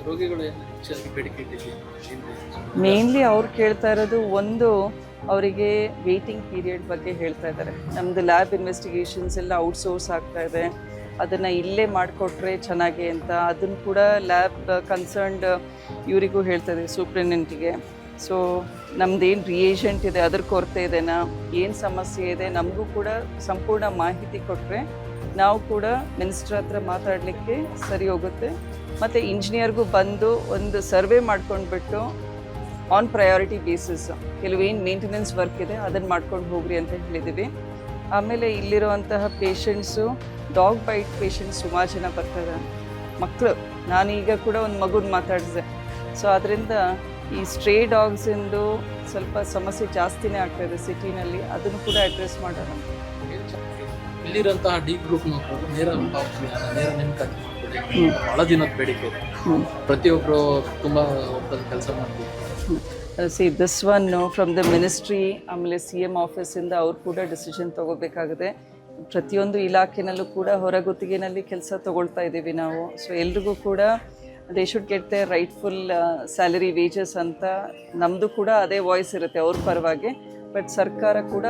ರೋಗಿಗಳು ಏನು ಹೆಚ್ಚಾಗಿ ಬೇಡಿಕೆ ಇಟ್ಟಿದ್ದೀವಿ ಮೇನ್ಲಿ ಅವ್ರು ಕೇಳ್ತಾ ಇರೋದು ಒಂದು, ಅವರಿಗೆ ವೇಟಿಂಗ್ ಪೀರಿಯಡ್ ಬಗ್ಗೆ ಹೇಳ್ತಾ ಇದ್ದಾರೆ. ನಮ್ಮದು ಲ್ಯಾಬ್ ಇನ್ವೆಸ್ಟಿಗೇಷನ್ಸ್ ಎಲ್ಲ ಔಟ್ಸೋರ್ಸ್ ಆಗ್ತಾ ಇದೆ, ಅದನ್ನು ಇಲ್ಲೇ ಮಾಡಿಕೊಟ್ರೆ ಚೆನ್ನಾಗಿ ಅಂತ. ಅದನ್ನು ಕೂಡ ಲ್ಯಾಬ್ ಕನ್ಸರ್ನ್ಡ್ ಇವರಿಗೂ ಹೇಳ್ತಾ ಇದೆ, ಸೂಪ್ರಿನೆಂಟಿಗೆ. ಸೊ ನಮ್ದೇನು ರಿಯೇಜೆಂಟ್ ಇದೆ ಅದ್ರ ಕೊರತೆ ಇದೆನಾ, ಏನು ಸಮಸ್ಯೆ ಇದೆ, ನಮಗೂ ಕೂಡ ಸಂಪೂರ್ಣ ಮಾಹಿತಿ ಕೊಟ್ಟರೆ ನಾವು ಕೂಡ ಮಿನಿಸ್ಟ್ರ್ ಹತ್ರ ಮಾತಾಡಲಿಕ್ಕೆ ಸರಿ ಹೋಗುತ್ತೆ. ಮತ್ತು ಇಂಜಿನಿಯರ್ಗೂ ಬಂದು ಒಂದು ಸರ್ವೆ ಮಾಡ್ಕೊಂಡ್ಬಿಟ್ಟು ಆನ್ ಪ್ರಯಾರಿಟಿ ಬೇಸಿಸ್ ಕೆಲವೇನು ಮೇಂಟೆನೆನ್ಸ್ ವರ್ಕ್ ಇದೆ ಅದನ್ನು ಮಾಡ್ಕೊಂಡು ಹೋಗ್ರಿ ಅಂತ ಹೇಳಿದ್ದೀವಿ. ಆಮೇಲೆ ಇಲ್ಲಿರುವಂತಹ ಪೇಷಂಟ್ಸು, ಡಾಗ್ ಬೈಟ್ ಪೇಷಂಟ್ಸ್ ಸುಮಾರು ಜನ ಬರ್ತಾರೆ, ಮಕ್ಕಳು. ನಾನೀಗ ಕೂಡ ಒಂದು ಮಗುನ ಮಾತಾಡಿದೆ. ಸೊ ಅದರಿಂದ ಈ ಸ್ಟ್ರೇ ಡಾಗ್ಸಿಂದು ಸ್ವಲ್ಪ ಸಮಸ್ಯೆ ಜಾಸ್ತಿನೇ ಆಗ್ತಾಯಿದೆ ಸಿಟಿನಲ್ಲಿ, ಅದನ್ನು ಕೂಡ ಅಡ್ರೆಸ್ ಮಾಡೋಣ. ಇಲ್ಲಿರುವಂತಹ ಡಿ ಗ್ರೂಪ್ನವರು ನೇರ ನೇಮಕಾತಿ ಮಾಡಿಕೊಡಿ, ಭಾಳ ದಿನದ ಬೇಡಿಕೆ ಇದೆ. ಪ್ರತಿಯೊಬ್ಬರು ತುಂಬ ಒಪ್ಪಲ್ಲಿ ಕೆಲಸ ಮಾಡ್ತೀವಿ. See this one from the ministry, ಆಮೇಲೆ CM ಆಫೀಸಿಂದ ಅವ್ರು ಕೂಡ ಡಿಸಿಷನ್ ತೊಗೋಬೇಕಾಗಿದೆ. ಪ್ರತಿಯೊಂದು ಇಲಾಖೆನಲ್ಲೂ ಕೂಡ ಹೊರಗುತ್ತಿಗೆನಲ್ಲಿ ಕೆಲಸ ತೊಗೊಳ್ತಾ ಇದ್ದೀವಿ ನಾವು. ಸೊ ಎಲ್ರಿಗೂ ಕೂಡ they should get the rightful salary wages ಅಂತ ನಮ್ಮದು ಕೂಡ ಅದೇ ವಾಯ್ಸ್ ಇರುತ್ತೆ ಅವ್ರ ಪರವಾಗಿ. ಬಟ್ ಸರ್ಕಾರ ಕೂಡ